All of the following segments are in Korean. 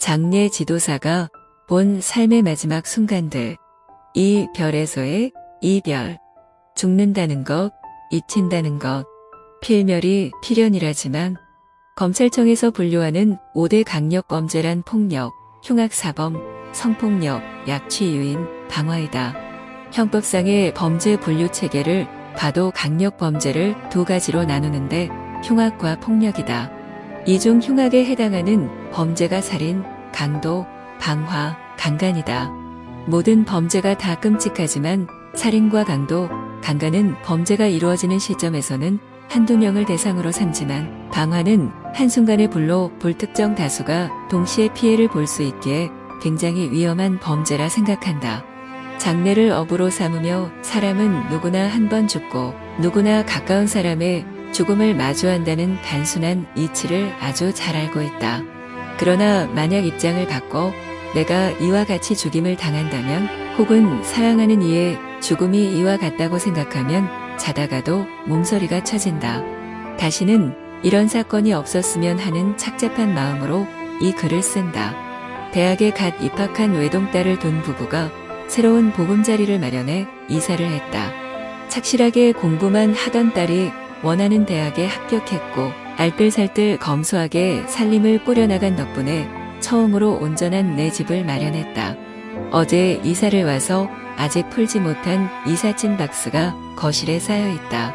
장례 지도사가 본 삶의 마지막 순간들. 이 별에서의 이별. 죽는다는 것, 잊힌다는 것. 필멸이 필연이라지만 검찰청에서 분류하는 5대 강력범죄란 폭력, 흉악사범, 성폭력, 약취유인, 방화이다. 형법상의 범죄 분류 체계를 봐도 강력범죄를 두 가지로 나누는데 흉악과 폭력이다. 이 중 흉악에 해당하는 범죄가 살인, 강도, 방화, 강간이다. 모든 범죄가 다 끔찍하지만 살인과 강도, 강간은 범죄가 이루어지는 시점에서는 한두 명을 대상으로 삼지만 방화는 한순간의 불로 불특정 다수가 동시에 피해를 볼 수 있기에 굉장히 위험한 범죄라 생각한다. 장례를 업으로 삼으며 사람은 누구나 한 번 죽고 누구나 가까운 사람의 죽음을 마주한다는 단순한 이치를 아주 잘 알고 있다. 그러나 만약 입장을 바꿔 내가 이와 같이 죽임을 당한다면 혹은 사랑하는 이의 죽음이 이와 같다고 생각하면 자다가도 몸서리가 쳐진다. 다시는 이런 사건이 없었으면 하는 착잡한 마음으로 이 글을 쓴다. 대학에 갓 입학한 외동딸을 둔 부부가 새로운 보금자리를 마련해 이사를 했다. 착실하게 공부만 하던 딸이 원하는 대학에 합격했고 알뜰살뜰 검소하게 살림을 꾸려나간 덕분에 처음으로 온전한 내 집을 마련했다. 어제 이사를 와서 아직 풀지 못한 이삿짐 박스가 거실에 쌓여 있다.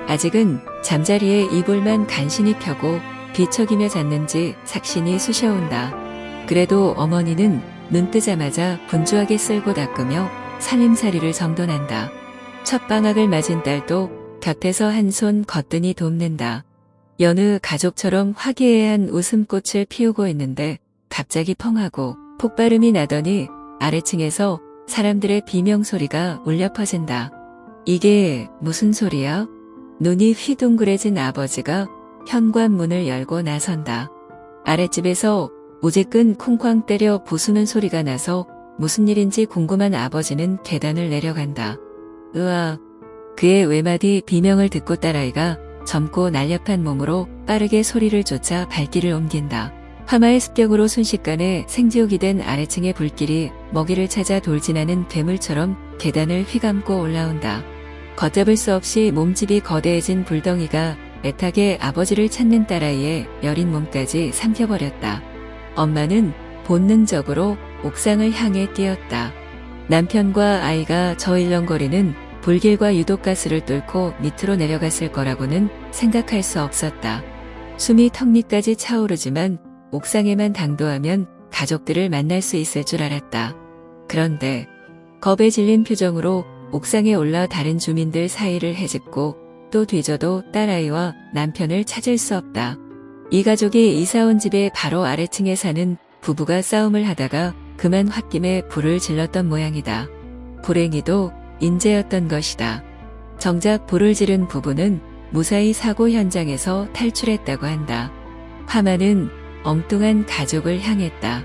아직은 잠자리에 이불만 간신히 펴고 뒤척이며 잤는지 삭신이 쑤셔온다. 그래도 어머니는 눈 뜨자마자 분주하게 쓸고 닦으며 살림살이를 정돈한다. 첫 방학을 맞은 딸도 곁에서 한 손 거뜬히 돕는다. 여느 가족처럼 화기애애한 웃음꽃을 피우고 있는데 갑자기 펑하고 폭발음이 나더니 아래층에서 사람들의 비명소리가 울려 퍼진다. 이게 무슨 소리야? 눈이 휘둥그레진 아버지가 현관문을 열고 나선다. 아랫집에서 우지끈 쿵쾅 때려 부수는 소리가 나서 무슨 일인지 궁금한 아버지는 계단을 내려간다. 으아. 그의 외마디 비명을 듣고 딸아이가 젊고 날렵한 몸으로 빠르게 소리를 쫓아 발길을 옮긴다. 화마의 습격으로 순식간에 생지옥이 된 아래층의 불길이 먹이를 찾아 돌진하는 괴물처럼 계단을 휘감고 올라온다. 걷잡을 수 없이 몸집이 거대해진 불덩이가 애타게 아버지를 찾는 딸아이의 여린 몸까지 삼켜버렸다. 엄마는 본능적으로 옥상을 향해 뛰었다. 남편과 아이가 저일렁거리는 불길과 유독가스를 뚫고 밑으로 내려갔을 거라고는 생각할 수 없었다. 숨이 턱 밑까지 차오르지만 옥상에만 당도하면 가족들을 만날 수 있을 줄 알았다. 그런데 겁에 질린 표정으로 옥상에 올라 다른 주민들 사이를 헤집고 또 뒤져도 딸아이와 남편을 찾을 수 없다. 이 가족이 이사온 집의 바로 아래층에 사는 부부가 싸움을 하다가 그만 홧김에 불을 질렀던 모양이다. 불행히도 인재였던 것이다. 정작 불을 지른 부부는 무사히 사고 현장에서 탈출했다고 한다. 화마는 엉뚱한 가족을 향했다.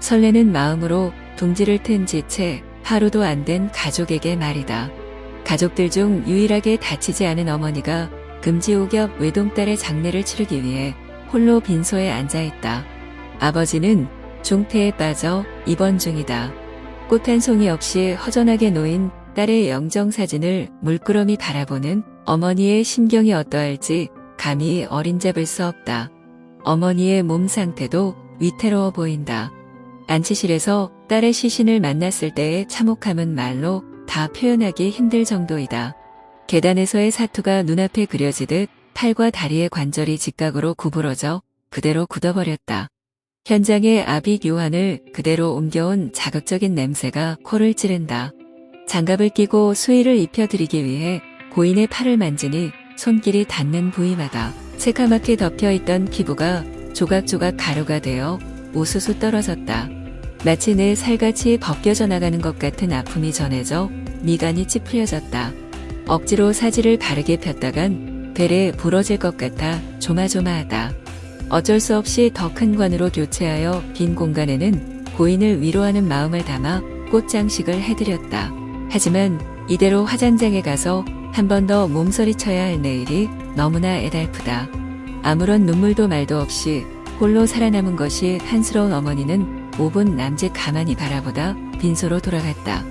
설레는 마음으로 둥지를 튼 지채 하루도 안 된 가족에게 말이다. 가족들 중 유일하게 다치지 않은 어머니가 금지옥엽 외동딸의 장례를 치르기 위해 홀로 빈소에 앉아있다. 아버지는 중태에 빠져 입원 중이다. 꽃 한 송이 없이 허전하게 놓인 딸의 영정사진을 물끄러미 바라보는 어머니의 심경이 어떠할지 감히 어림잡을 수 없다. 어머니의 몸 상태도 위태로워 보인다. 안치실에서 딸의 시신을 만났을 때의 참혹함은 말로 다 표현하기 힘들 정도이다. 계단에서의 사투가 눈앞에 그려지듯 팔과 다리의 관절이 직각으로 구부러져 그대로 굳어버렸다. 현장에 아비규환을 그대로 옮겨온 자극적인 냄새가 코를 찌른다. 장갑을 끼고 수의를 입혀드리기 위해 고인의 팔을 만지니 손길이 닿는 부위마다 새카맣게 덮여있던 피부가 조각조각 가루가 되어 우수수 떨어졌다. 마치 내 살같이 벗겨져 나가는 것 같은 아픔이 전해져 미간이 찌푸려졌다. 억지로 사지를 바르게 폈다간 벨에 부러질 것 같아 조마조마하다. 어쩔 수 없이 더 큰 관으로 교체하여 빈 공간에는 고인을 위로하는 마음을 담아 꽃장식을 해드렸다. 하지만 이대로 화장장에 가서 한 번 더 몸서리쳐야 할 내일이 너무나 애달프다. 아무런 눈물도 말도 없이 홀로 살아남은 것이 한스러운 어머니는 5분 남짓 가만히 바라보다 빈소로 돌아갔다.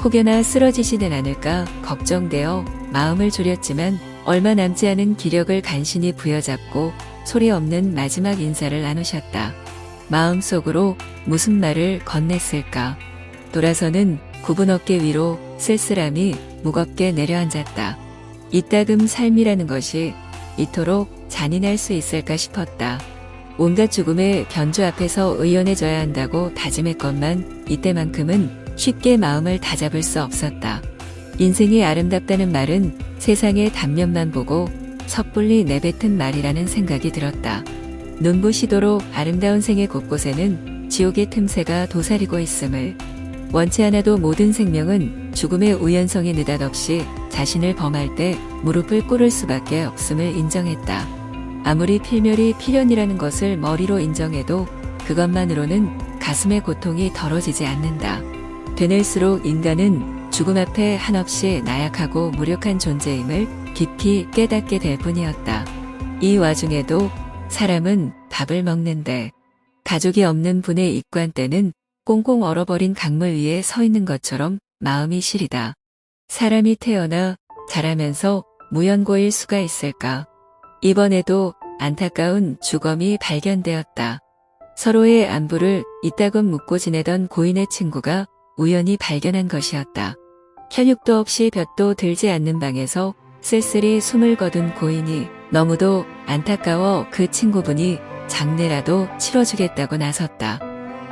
혹여나 쓰러지시진 않을까 걱정되어 마음을 졸였지만 얼마 남지 않은 기력을 간신히 부여잡고 소리 없는 마지막 인사를 나누셨다. 마음속으로 무슨 말을 건넸을까. 돌아서는 굽은 어깨 위로 쓸쓸함이 무겁게 내려앉았다. 이따금 삶이라는 것이 이토록 잔인할 수 있을까 싶었다. 온갖 죽음의 변주 앞에서 의연해져야 한다고 다짐했건만 이때만큼은 쉽게 마음을 다잡을 수 없었다. 인생이 아름답다는 말은 세상의 단면만 보고 섣불리 내뱉은 말이라는 생각이 들었다. 눈부시도록 아름다운 생의 곳곳에는 지옥의 틈새가 도사리고 있음을, 원치 않아도 모든 생명은 죽음의 우연성에 느닷없이 자신을 범할 때 무릎을 꿇을 수밖에 없음을 인정했다. 아무리 필멸이 필연이라는 것을 머리로 인정해도 그것만으로는 가슴의 고통이 덜어지지 않는다. 되뇌일수록 인간은 죽음 앞에 한없이 나약하고 무력한 존재임을 깊이 깨닫게 될 뿐이었다. 이 와중에도 사람은 밥을 먹는데 가족이 없는 분의 입관대는 꽁꽁 얼어버린 강물 위에 서 있는 것처럼 마음이 시리다. 사람이 태어나 자라면서 무연고일 수가 있을까? 이번에도 안타까운 주검이 발견되었다. 서로의 안부를 이따금 묻고 지내던 고인의 친구가 우연히 발견한 것이었다. 혈육도 없이 볕도 들지 않는 방에서 쓸쓸히 숨을 거둔 고인이 너무도 안타까워 그 친구분이 장례라도 치러주겠다고 나섰다.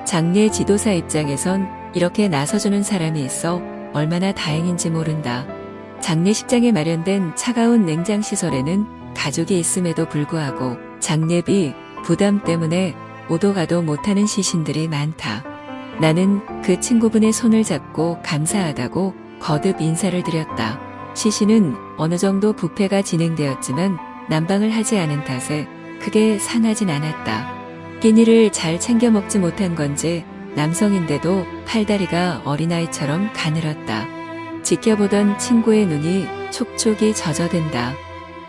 장례 지도사 입장에선 이렇게 나서주는 사람이 있어 얼마나 다행인지 모른다. 장례식장에 마련된 차가운 냉장시설에는 가족이 있음에도 불구하고 장례비 부담 때문에 오도 가도 못하는 시신들이 많다. 나는 그 친구분의 손을 잡고 감사하다고 거듭 인사를 드렸다. 시신은 어느 정도 부패가 진행되었지만 난방을 하지 않은 탓에 크게 상하진 않았다. 끼니를 잘 챙겨 먹지 못한 건지 남성인데도 팔다리가 어린아이처럼 가늘었다. 지켜보던 친구의 눈이 촉촉이 젖어든다.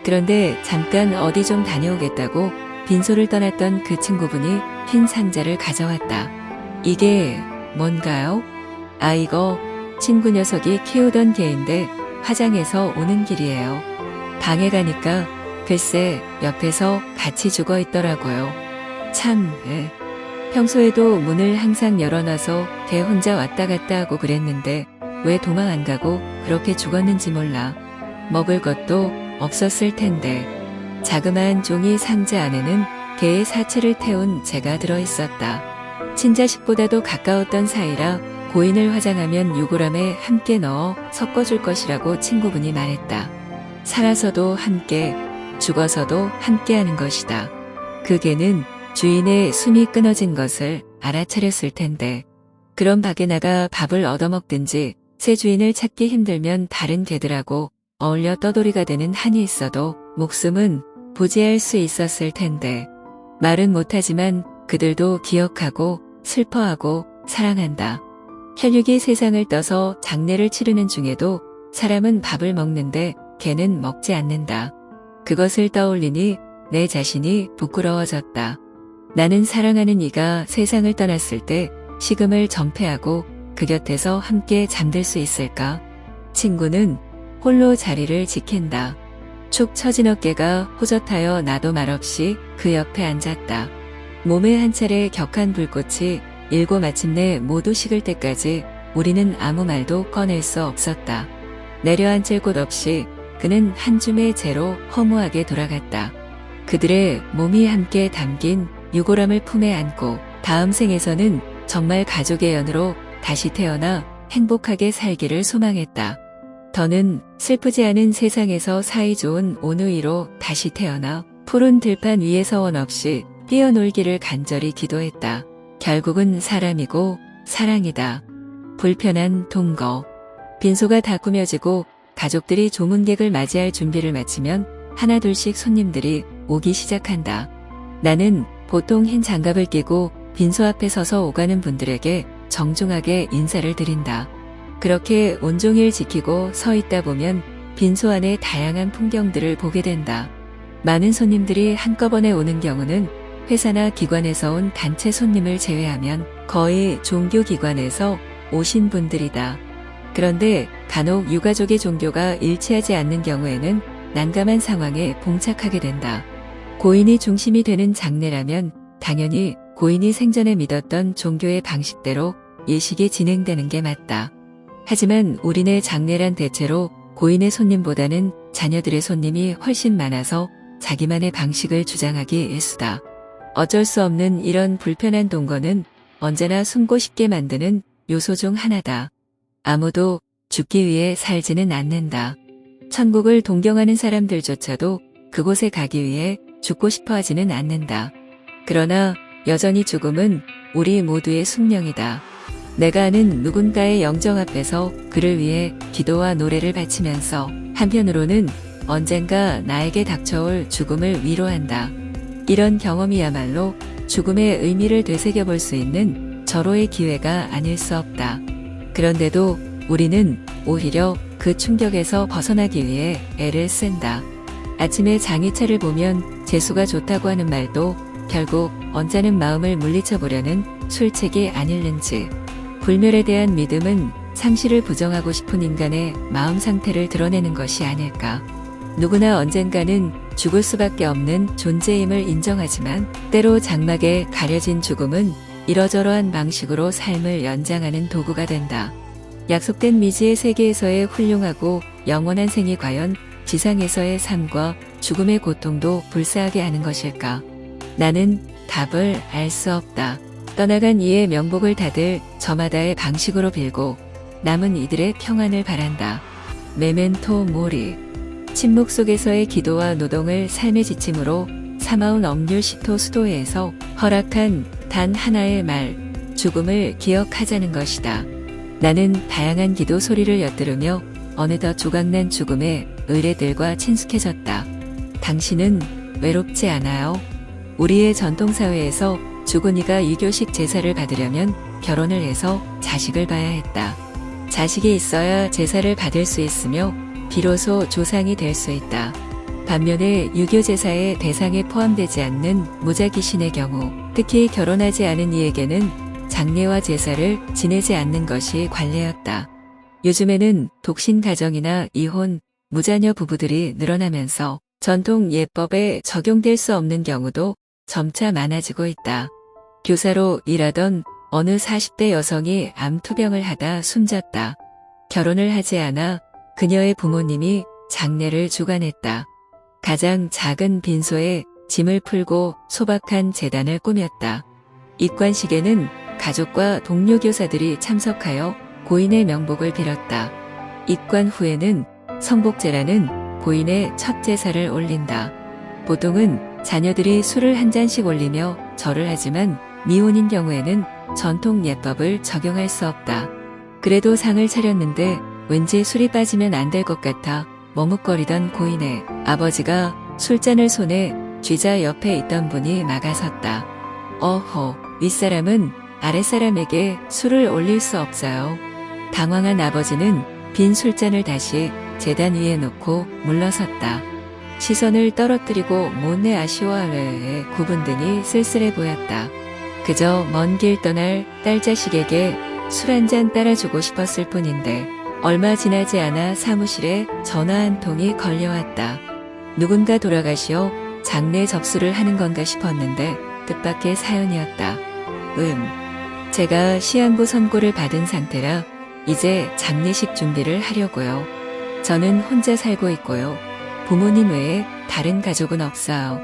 그런데 잠깐 어디 좀 다녀오겠다고 빈소를 떠났던 그 친구분이 흰 상자를 가져왔다. 이게 뭔가요? 아, 이거 친구 녀석이 키우던 개인데 화장해서 오는 길이에요. 방에 가니까 글쎄 옆에서 같이 죽어 있더라고요. 참, 평소에도 문을 항상 열어놔서 개 혼자 왔다 갔다 하고 그랬는데 왜 도망 안 가고 그렇게 죽었는지 몰라. 먹을 것도 없었을 텐데. 자그마한 종이 상자 안에는 개의 사체를 태운 재가 들어있었다. 친자식보다도 가까웠던 사이라 고인을 화장하면 유골함에 함께 넣어 섞어줄 것이라고 친구분이 말했다. 살아서도 함께, 죽어서도 함께 하는 것이다. 그 개는 주인의 숨이 끊어진 것을 알아차렸을 텐데, 그럼 밖에 나가 밥을 얻어먹든지 새 주인을 찾기 힘들면 다른 개들하고 어울려 떠돌이가 되는 한이 있어도 목숨은 부지할 수 있었을 텐데, 말은 못하지만 그들도 기억하고 슬퍼하고 사랑한다. 혈육이 세상을 떠서 장례를 치르는 중에도 사람은 밥을 먹는데 개는 먹지 않는다. 그것을 떠올리니 내 자신이 부끄러워졌다. 나는 사랑하는 이가 세상을 떠났을 때 식음을 전폐하고 그 곁에서 함께 잠들 수 있을까? 친구는 홀로 자리를 지킨다. 축 처진 어깨가 호젓하여 나도 말없이 그 옆에 앉았다. 몸에 한 차례 격한 불꽃이 일고 마침내 모두 식을 때까지 우리는 아무 말도 꺼낼 수 없었다. 내려앉을 곳 없이 그는 한 줌의 재로 허무하게 돌아갔다. 그들의 몸이 함께 담긴 유골함을 품에 안고 다음 생에서는 정말 가족의 연으로 다시 태어나 행복하게 살기를 소망했다. 더는 슬프지 않은 세상에서 사이좋은 온우이로 다시 태어나 푸른 들판 위에서 원 없이 뛰어놀기를 간절히 기도했다. 결국은 사람이고 사랑이다. 불편한 동거. 빈소가 다 꾸며지고 가족들이 조문객을 맞이할 준비를 마치면 하나둘씩 손님들이 오기 시작한다. 나는 보통 흰 장갑을 끼고 빈소 앞에 서서 오가는 분들에게 정중하게 인사를 드린다. 그렇게 온종일 지키고 서 있다 보면 빈소 안의 다양한 풍경들을 보게 된다. 많은 손님들이 한꺼번에 오는 경우는 회사나 기관에서 온 단체 손님을 제외하면 거의 종교기관에서 오신 분들이다. 그런데 간혹 유가족의 종교가 일치하지 않는 경우에는 난감한 상황에 봉착하게 된다. 고인이 중심이 되는 장례라면 당연히 고인이 생전에 믿었던 종교의 방식대로 예식이 진행되는 게 맞다. 하지만 우리네 장례란 대체로 고인의 손님보다는 자녀들의 손님이 훨씬 많아서 자기만의 방식을 주장하기 일쑤다. 어쩔 수 없는 이런 불편한 동거는 언제나 숨고 싶게 만드는 요소 중 하나다. 아무도 죽기 위해 살지는 않는다. 천국을 동경하는 사람들조차도 그곳에 가기 위해 죽고 싶어 하지는 않는다. 그러나 여전히 죽음은 우리 모두의 숙명이다. 내가 아는 누군가의 영정 앞에서 그를 위해 기도와 노래를 바치면서 한편으로는 언젠가 나에게 닥쳐올 죽음을 위로한다. 이런 경험이야말로 죽음의 의미를 되새겨볼 수 있는 절호의 기회가 아닐 수 없다. 그런데도 우리는 오히려 그 충격에서 벗어나기 위해 애를 쓴다. 아침에 장의차를 보면 재수가 좋다고 하는 말도 결국 언짢은 마음을 물리쳐보려는 술책이 아닐는지. 불멸에 대한 믿음은 상실을 부정하고 싶은 인간의 마음 상태를 드러내는 것이 아닐까. 누구나 언젠가는 죽을 수밖에 없는 존재임을 인정하지만 때로 장막에 가려진 죽음은 이러저러한 방식으로 삶을 연장하는 도구가 된다. 약속된 미지의 세계에서의 훌륭하고 영원한 생이 과연 지상에서의 삶과 죽음의 고통도 불사하게 하는 것일까? 나는 답을 알 수 없다. 떠나간 이의 명복을 다들 저마다의 방식으로 빌고 남은 이들의 평안을 바란다. 메멘토 모리. 침묵 속에서의 기도와 노동을 삶의 지침으로 삼아온 엄률시토 수도회에서 허락한 단 하나의 말, 죽음을 기억하자는 것이다. 나는 다양한 기도 소리를 엿들으며 어느덧 조각난 죽음의 의뢰들과 친숙해졌다. 당신은 외롭지 않아요? 우리의 전통사회에서 죽은 이가 유교식 제사를 받으려면 결혼을 해서 자식을 봐야 했다. 자식이 있어야 제사를 받을 수 있으며 비로소 조상이 될 수 있다. 반면에 유교 제사의 대상에 포함되지 않는 무자기신의 경우, 특히 결혼하지 않은 이에게는 장례와 제사를 지내지 않는 것이 관례였다. 요즘에는 독신 가정이나 이혼, 무자녀 부부들이 늘어나면서 전통 예법에 적용될 수 없는 경우도 점차 많아지고 있다. 교사로 일하던 어느 40대 여성이 암투병을 하다 숨졌다. 결혼을 하지 않아 그녀의 부모님이 장례를 주관했다. 가장 작은 빈소에 짐을 풀고 소박한 제단을 꾸몄다. 입관식에는 가족과 동료 교사들이 참석하여 고인의 명복을 빌었다. 입관 후에는 성복제라는 고인의 첫 제사를 올린다. 보통은 자녀들이 술을 한 잔씩 올리며 절을 하지만 미혼인 경우에는 전통 예법을 적용할 수 없다. 그래도 상을 차렸는데 왠지 술이 빠지면 안 될 것 같아 머뭇거리던 고인의 아버지가 술잔을 손에 쥐자 옆에 있던 분이 막아섰다. 어허, 윗사람은 아랫사람에게 술을 올릴 수 없어요. 당황한 아버지는 빈 술잔을 다시 제단 위에 놓고 물러섰다. 시선을 떨어뜨리고 못내 아쉬워하는 구분등이 쓸쓸해 보였다. 그저 먼 길 떠날 딸 자식에게 술 한 잔 따라주고 싶었을 뿐인데 얼마 지나지 않아 사무실에 전화 한 통이 걸려왔다. 누군가 돌아가시어 장례 접수를 하는 건가 싶었는데 뜻밖의 사연이었다. 제가 시한부 선고를 받은 상태라 이제 장례식 준비를 하려고요. 저는 혼자 살고 있고요. 부모님 외에 다른 가족은 없어요.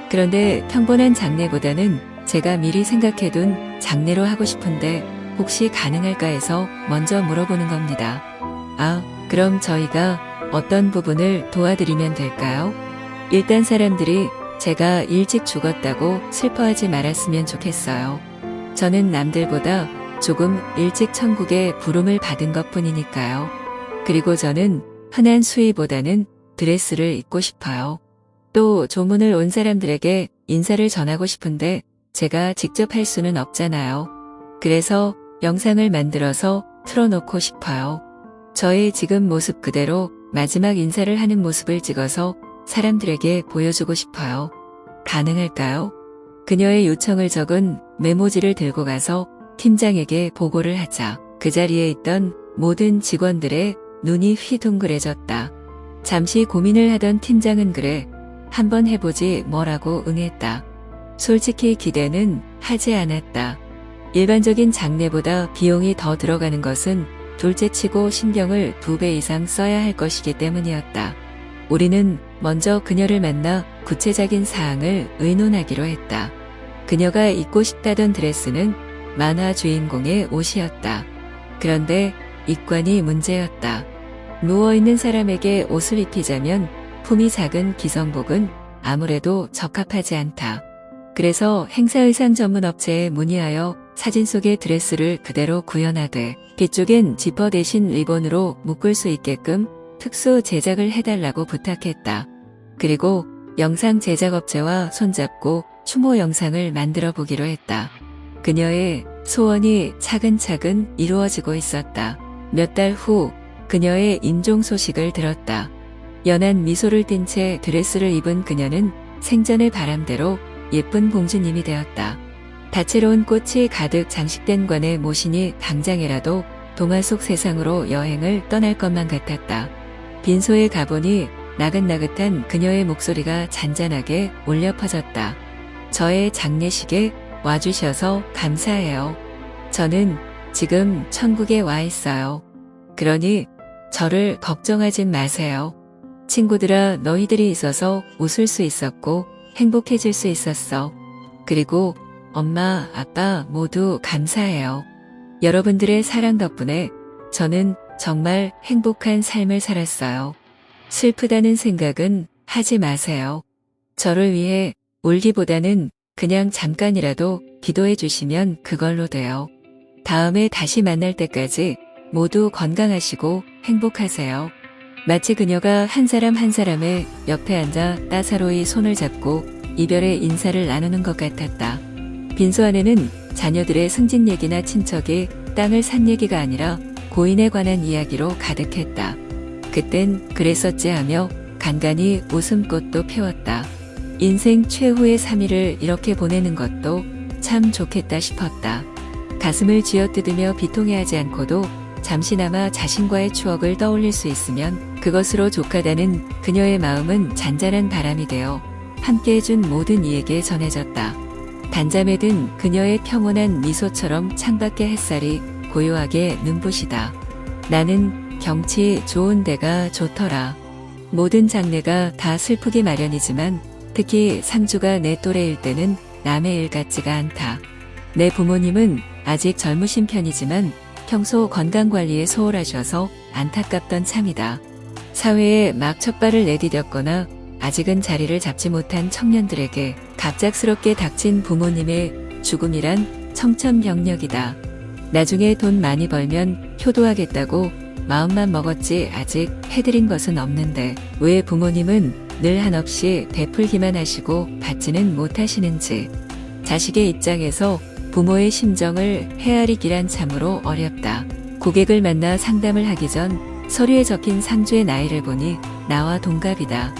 그런데 평범한 장례보다는 제가 미리 생각해둔 장례로 하고 싶은데 혹시 가능할까 해서 먼저 물어보는 겁니다. 아, 그럼 저희가 어떤 부분을 도와드리면 될까요? 일단 사람들이 제가 일찍 죽었다고 슬퍼하지 말았으면 좋겠어요. 저는 남들보다 조금 일찍 천국에 부름을 받은 것뿐이니까요. 그리고 저는 흔한 수의보다는 드레스를 입고 싶어요. 또 조문을 온 사람들에게 인사를 전하고 싶은데 제가 직접 할 수는 없잖아요. 그래서 영상을 만들어서 틀어놓고 싶어요. 저의 지금 모습 그대로 마지막 인사를 하는 모습을 찍어서 사람들에게 보여주고 싶어요. 가능할까요? 그녀의 요청을 적은 메모지를 들고 가서 팀장에게 보고를 하자 그 자리에 있던 모든 직원들의 눈이 휘둥그레졌다. 잠시 고민을 하던 팀장은 그래, 한번 해보지 뭐라고 응했다. 솔직히 기대는 하지 않았다. 일반적인 장례보다 비용이 더 들어가는 것은 둘째치고 신경을 2배 이상 써야 할 것이기 때문이었다. 우리는 먼저 그녀를 만나 구체적인 사항을 의논하기로 했다. 그녀가 입고 싶다던 드레스는 만화 주인공의 옷이었다. 그런데 입관이 문제였다. 누워있는 사람에게 옷을 입히자면 품이 작은 기성복은 아무래도 적합하지 않다. 그래서 행사의상 전문 업체에 문의하여 사진 속의 드레스를 그대로 구현하되 뒤쪽엔 지퍼 대신 리본으로 묶을 수 있게끔 특수 제작을 해달라고 부탁했다. 그리고 영상 제작업체와 손잡고 추모 영상을 만들어 보기로 했다. 그녀의 소원이 차근차근 이루어지고 있었다. 몇 달 후 그녀의 임종 소식을 들었다. 연한 미소를 띤 채 드레스를 입은 그녀는 생전의 바람대로 예쁜 공주님이 되었다. 다채로운 꽃이 가득 장식된 관에 모시니 당장이라도 동화 속 세상으로 여행을 떠날 것만 같았다. 빈소에 가보니 나긋나긋한 그녀의 목소리가 잔잔하게 울려 퍼졌다. 저의 장례식에 와주셔서 감사해요. 저는 지금 천국에 와 있어요. 그러니 저를 걱정하진 마세요. 친구들아, 너희들이 있어서 웃을 수 있었고 행복해질 수 있었어. 그리고 엄마, 아빠 모두 감사해요. 여러분들의 사랑 덕분에 저는 정말 행복한 삶을 살았어요. 슬프다는 생각은 하지 마세요. 저를 위해 울기보다는 그냥 잠깐이라도 기도해 주시면 그걸로 돼요. 다음에 다시 만날 때까지 모두 건강하시고 행복하세요. 마치 그녀가 한 사람 한 사람의 옆에 앉아 따사로이 손을 잡고 이별의 인사를 나누는 것 같았다. 빈소 안에는 자녀들의 승진 얘기나 친척이 땅을 산 얘기가 아니라 고인에 관한 이야기로 가득했다. 그땐 그랬었지 하며 간간히 웃음꽃도 피웠다. 인생 최후의 3일을 이렇게 보내는 것도 참 좋겠다 싶었다. 가슴을 쥐어뜯으며 비통해하지 않고도 잠시나마 자신과의 추억을 떠올릴 수 있으면 그것으로 족하다는 그녀의 마음은 잔잔한 바람이 되어 함께해준 모든 이에게 전해졌다. 단잠에 든 그녀의 평온한 미소처럼 창밖의 햇살이 고요하게 눈부시다. 나는 경치 좋은 데가 좋더라. 모든 장례가 다 슬프기 마련이지만 특히 상주가 내 또래일 때는 남의 일 같지가 않다. 내 부모님은 아직 젊으신 편이지만 평소 건강관리에 소홀하셔서 안타깝던 참이다. 사회에 막 첫발을 내디뎠거나 아직은 자리를 잡지 못한 청년들에게 갑작스럽게 닥친 부모님의 죽음이란 청천벽력이다. 나중에 돈 많이 벌면 효도하겠다고 마음만 먹었지 아직 해드린 것은 없는데 왜 부모님은 늘 한없이 베풀기만 하시고 받지는 못하시는지. 자식의 입장에서 부모의 심정을 헤아리기란 참으로 어렵다. 고객을 만나 상담을 하기 전 서류에 적힌 상주의 나이를 보니 나와 동갑이다.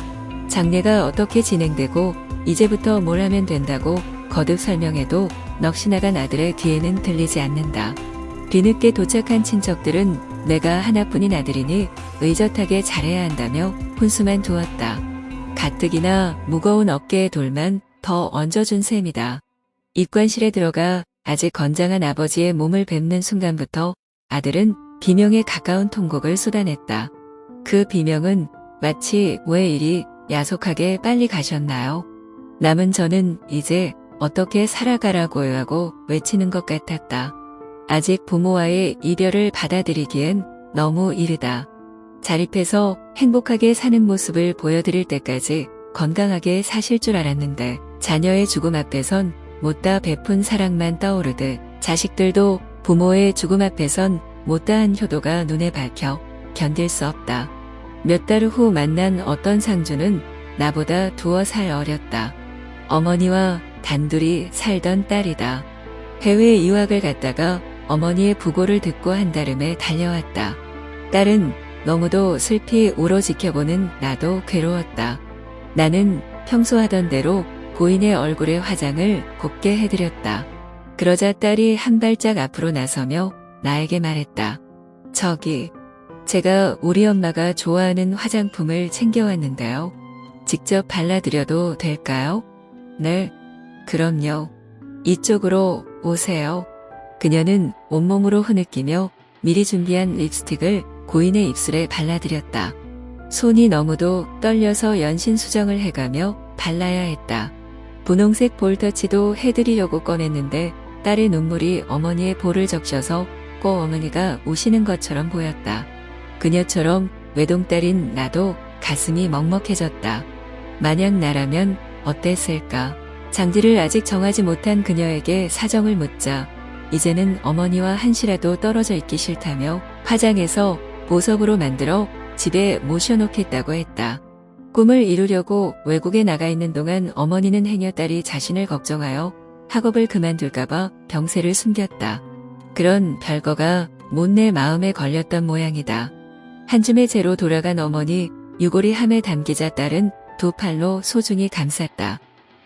장례가 어떻게 진행되고 이제부터 뭘 하면 된다고 거듭 설명해도 넋이 나간 아들의 귀에는 들리지 않는다. 뒤늦게 도착한 친척들은 내가 하나뿐인 아들이니 의젓하게 잘해야 한다며 훈수만 두었다. 가뜩이나 무거운 어깨의 돌만 더 얹어준 셈이다. 입관실에 들어가 아직 건장한 아버지의 몸을 뵙는 순간부터 아들은 비명에 가까운 통곡을 쏟아냈다. 그 비명은 마치 왜 이리 야속하게 빨리 가셨나요? 남은 저는 이제 어떻게 살아가라고요 하고 외치는 것 같았다. 아직 부모와의 이별을 받아들이기엔 너무 이르다. 자립해서 행복하게 사는 모습을 보여드릴 때까지 건강하게 사실 줄 알았는데 자녀의 죽음 앞에선 못다 베푼 사랑만 떠오르듯 자식들도 부모의 죽음 앞에선 못다한 효도가 눈에 밝혀 견딜 수 없다. 몇 달 후 만난 어떤 상주는 나보다 2살 어렸다. 어머니와 단둘이 살던 딸이다. 해외 유학을 갔다가 어머니의 부고를 듣고 한달음에 달려왔다. 딸은 너무도 슬피 울어 지켜보는 나도 괴로웠다. 나는 평소 하던 대로 고인의 얼굴에 화장을 곱게 해드렸다. 그러자 딸이 한 발짝 앞으로 나서며 나에게 말했다. 저기, 제가 우리 엄마가 좋아하는 화장품을 챙겨왔는데요. 직접 발라드려도 될까요? 네, 그럼요. 이쪽으로 오세요. 그녀는 온몸으로 흐느끼며 미리 준비한 립스틱을 고인의 입술에 발라드렸다. 손이 너무도 떨려서 연신 수정을 해가며 발라야 했다. 분홍색 볼터치도 해드리려고 꺼냈는데 딸의 눈물이 어머니의 볼을 적셔서 꼭 어머니가 우시는 것처럼 보였다. 그녀처럼 외동딸인 나도 가슴이 먹먹해졌다. 만약 나라면 어땠을까? 장지를 아직 정하지 못한 그녀에게 사정을 묻자 이제는 어머니와 한시라도 떨어져 있기 싫다며 화장해서 보석으로 만들어 집에 모셔놓겠다고 했다. 꿈을 이루려고 외국에 나가 있는 동안 어머니는 행여딸이 자신을 걱정하여 학업을 그만둘까봐 병세를 숨겼다. 그런 별거가 못내 마음에 걸렸던 모양이다. 한 줌의 채로 돌아간 어머니, 유골이 함에 담기자 딸은 두 팔로 소중히 감쌌다.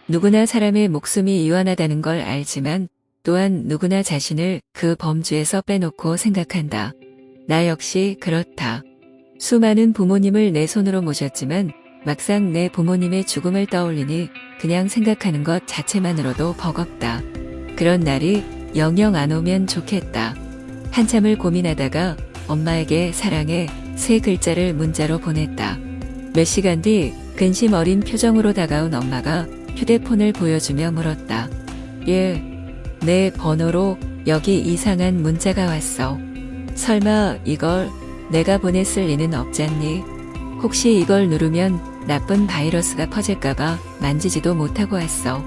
누구나 사람의 목숨이 유한하다는 걸 알지만 또한 누구나 자신을 그 범주에서 빼놓고 생각한다. 나 역시 그렇다. 수많은 부모님을 내 손으로 모셨지만 막상 내 부모님의 죽음을 떠올리니 그냥 생각하는 것 자체만으로도 버겁다. 그런 날이 영영 안 오면 좋겠다. 한참을 고민하다가 엄마에게 사랑해 3글자를 문자로 보냈다. 몇 시간 뒤 근심 어린 표정으로 다가온 엄마가 휴대폰을 보여주며 물었다. 예, 내 번호로 여기 이상한 문자가 왔어. 설마 이걸 내가 보냈을 리는 없잖니? 혹시 이걸 누르면 나쁜 바이러스가 퍼질까봐 만지지도 못하고 왔어.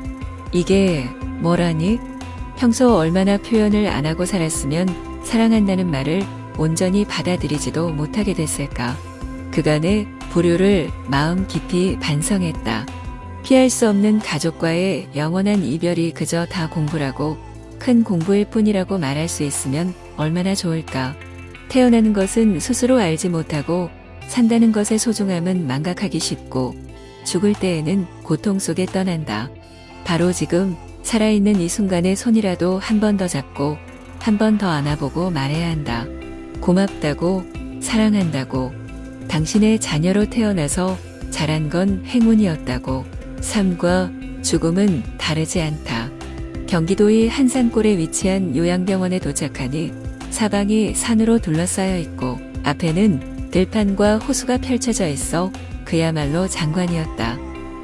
이게 뭐라니? 평소 얼마나 표현을 안 하고 살았으면 사랑한다는 말을 온전히 받아들이지도 못하게 됐을까. 그간의 불효를 마음 깊이 반성했다. 피할 수 없는 가족과의 영원한 이별이 그저 다 공부라고 큰 공부일 뿐이라고 말할 수 있으면 얼마나 좋을까. 태어나는 것은 스스로 알지 못하고 산다는 것의 소중함은 망각하기 쉽고 죽을 때에는 고통 속에 떠난다. 바로 지금 살아있는 이 순간의 손이라도 한 번 더 잡고 한 번 더 안아보고 말해야 한다. 고맙다고, 사랑한다고, 당신의 자녀로 태어나서 자란 건 행운이었다고. 삶과 죽음은 다르지 않다. 경기도의 한 산골에 위치한 요양병원에 도착하니 사방이 산으로 둘러싸여 있고 앞에는 들판과 호수가 펼쳐져 있어 그야말로 장관이었다.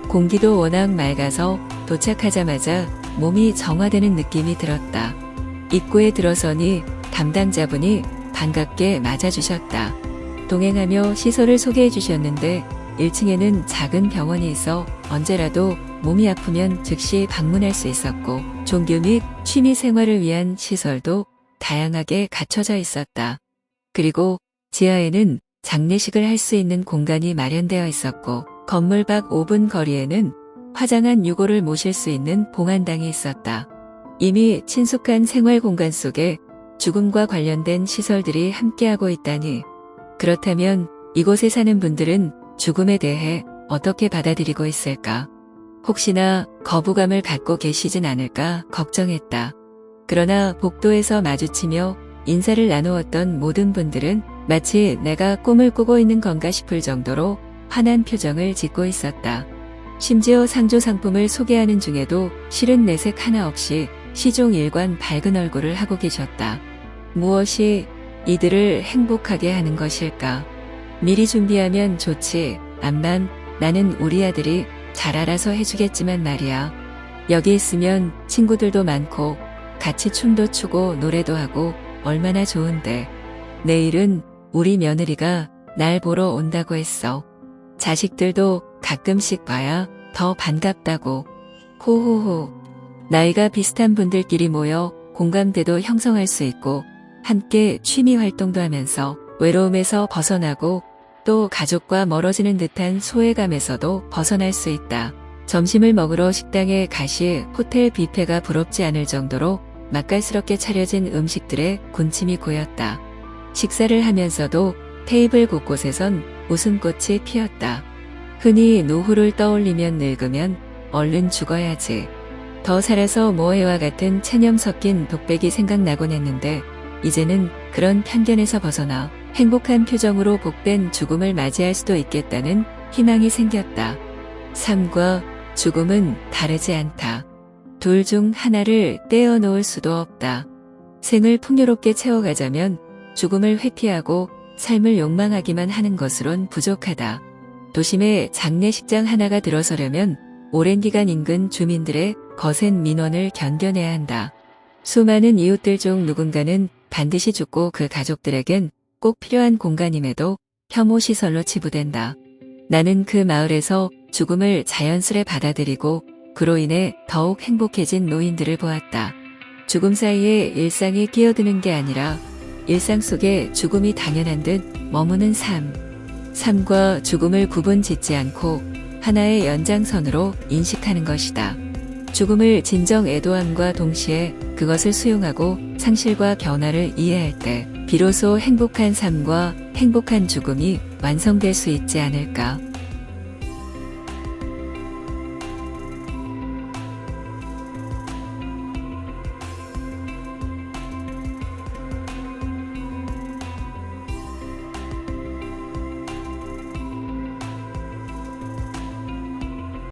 공기도 워낙 맑아서 도착하자마자 몸이 정화되는 느낌이 들었다. 입구에 들어서니 담당자분이 반갑게 맞아주셨다. 동행하며 시설을 소개해 주셨는데 1층에는 작은 병원이 있어 언제라도 몸이 아프면 즉시 방문할 수 있었고 종교 및 취미 생활을 위한 시설도 다양하게 갖춰져 있었다. 그리고 지하에는 장례식을 할 수 있는 공간이 마련되어 있었고 건물 밖 5분 거리에는 화장한 유골을 모실 수 있는 봉안당이 있었다. 이미 친숙한 생활 공간 속에 죽음과 관련된 시설들이 함께하고 있다니. 그렇다면 이곳에 사는 분들은 죽음에 대해 어떻게 받아들이고 있을까? 혹시나 거부감을 갖고 계시진 않을까 걱정했다. 그러나 복도에서 마주치며 인사를 나누었던 모든 분들은 마치 내가 꿈을 꾸고 있는 건가 싶을 정도로 환한 표정을 짓고 있었다. 심지어 상조 상품을 소개하는 중에도 싫은 내색 하나 없이 시종일관 밝은 얼굴을 하고 계셨다. 무엇이 이들을 행복하게 하는 것일까? 미리 준비하면 좋지. 암만 나는 우리 아들이 잘 알아서 해주겠지만 말이야. 여기 있으면 친구들도 많고 같이 춤도 추고 노래도 하고 얼마나 좋은데. 내일은 우리 며느리가 날 보러 온다고 했어. 자식들도 가끔씩 봐야 더 반갑다고. 호호호. 나이가 비슷한 분들끼리 모여 공감대도 형성할 수 있고 함께 취미 활동도 하면서 외로움에서 벗어나고 또 가족과 멀어지는 듯한 소외감에서도 벗어날 수 있다. 점심을 먹으러 식당에 가시 호텔 뷔페가 부럽지 않을 정도로 맛깔스럽게 차려진 음식들에 군침이 고였다. 식사를 하면서도 테이블 곳곳에선 웃음꽃이 피었다. 흔히 노후를 떠올리면 늙으면 얼른 죽어야지. 더 살아서 뭐해와 같은 체념 섞인 독백이 생각나곤 했는데 이제는 그런 편견에서 벗어나 행복한 표정으로 복된 죽음을 맞이할 수도 있겠다는 희망이 생겼다. 삶과 죽음은 다르지 않다. 둘 중 하나를 떼어놓을 수도 없다. 생을 풍요롭게 채워가자면 죽음을 회피하고 삶을 욕망하기만 하는 것으론 부족하다. 도심에 장례식장 하나가 들어서려면 오랜 기간 인근 주민들의 거센 민원을 견뎌내야 한다. 수많은 이웃들 중 누군가는 반드시 죽고 그 가족들에겐 꼭 필요한 공간임에도 혐오시설로 치부된다. 나는 그 마을에서 죽음을 자연스레 받아들이고 그로 인해 더욱 행복해진 노인들을 보았다. 죽음 사이에 일상이 끼어드는 게 아니라 일상 속에 죽음이 당연한 듯 머무는 삶. 삶과 죽음을 구분 짓지 않고 하나의 연장선으로 인식하는 것이다. 죽음을 진정 애도함과 동시에 그것을 수용하고 상실과 변화를 이해할 때 비로소 행복한 삶과 행복한 죽음이 완성될 수 있지 않을까.